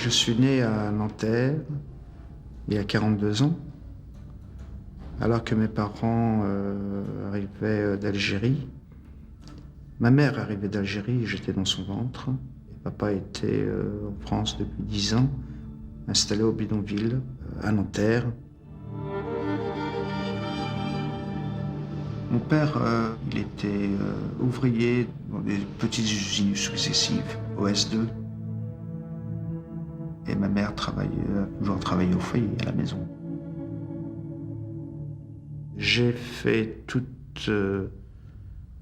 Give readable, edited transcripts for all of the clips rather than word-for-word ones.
Je suis né à Nanterre, il y a 42 ans, alors que mes parents arrivaient d'Algérie. Ma mère arrivait d'Algérie, j'étais dans son ventre. Et papa était en France depuis 10 ans, installé au bidonville, à Nanterre. Mon père, il était ouvrier dans des petites usines successives, OS2. Et ma mère a toujours travaillé au foyer, à la maison. J'ai fait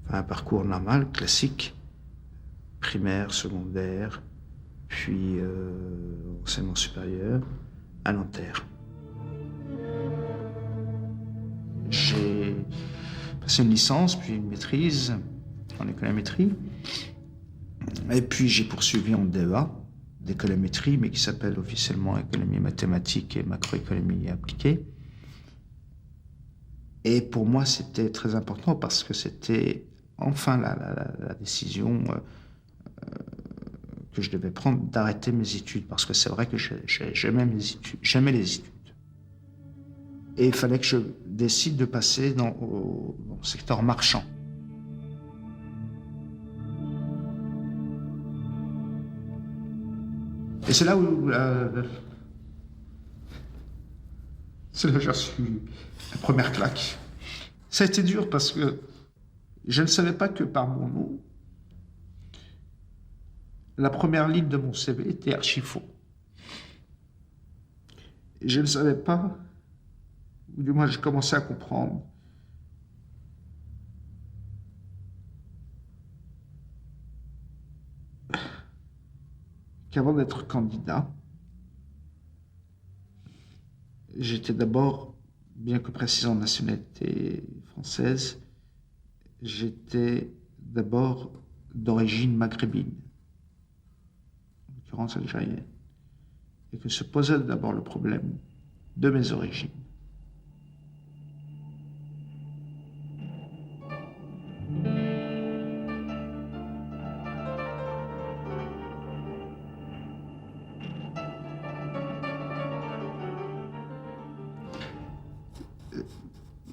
un parcours normal, classique, primaire, secondaire, puis enseignement supérieur, à Nanterre. J'ai passé une licence, puis une maîtrise en économétrie. Et puis j'ai poursuivi en DEA d'économétrie, mais qui s'appelle officiellement économie mathématique et macroéconomie appliquée. Et pour moi, c'était très important parce que c'était enfin la décision que je devais prendre d'arrêter mes études. Parce que c'est vrai que j'aimais les études. Et il fallait que je décide de passer dans le secteur marchand. Et c'est là où j'ai reçu la première claque. Ça a été dur parce que je ne savais pas que par mon nom, la première ligne de mon CV était archi faux. Et je ne savais pas, ou du moins j'ai commencé à comprendre, qu'avant d'être candidat, j'étais d'abord, bien que précisant nationalité française, j'étais d'abord d'origine maghrébine, en l'occurrence algérienne, et que se posait d'abord le problème de mes origines.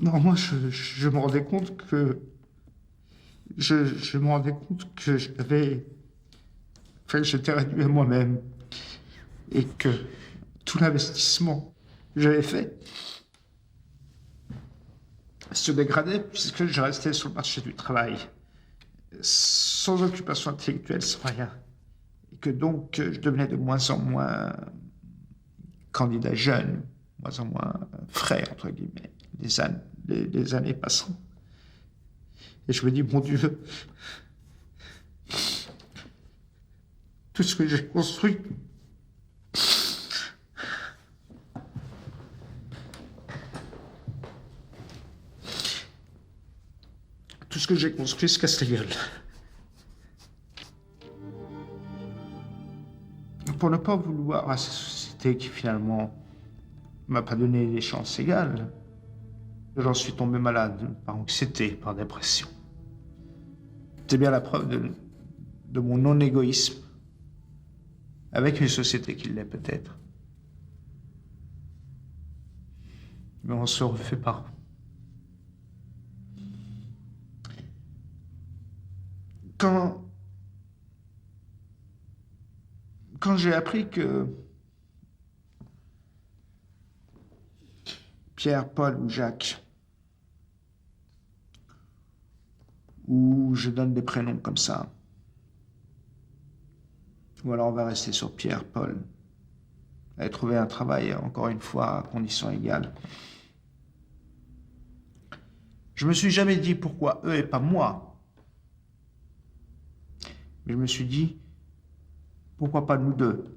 Non, moi, je me rendais compte que j'étais réduit à moi-même et que tout l'investissement que j'avais fait se dégradait puisque je restais sur le marché du travail sans occupation intellectuelle, sans rien. Et que donc, je devenais de moins en moins candidat jeune, de moins en moins frais, entre guillemets, les années passant. Et je me dis, mon Dieu, tout ce que j'ai construit, se casse la gueule. Pour ne pas vouloir à cette société qui finalement m'a pas donné les chances égales, j'en suis tombé malade par anxiété, par dépression. C'est bien la preuve de mon non-égoïsme avec une société qui l'est peut-être. Mais on se refait pas. Quand j'ai appris que Pierre, Paul ou Jacques, ou je donne des prénoms comme ça, ou alors on va rester sur Pierre, Paul, et trouver un travail, encore une fois, à conditions égales. Je me suis jamais dit pourquoi eux et pas moi. Mais je me suis dit, pourquoi pas nous deux?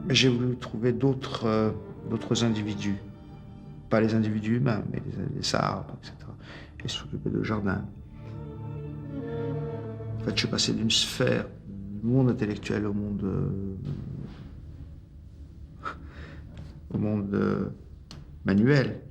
Mais j'ai voulu trouver d'autres individus. Pas les individus humains, mais les arbres, etc. Et s'occuper de jardin. En fait, je suis passé d'une sphère du monde intellectuel au monde manuel.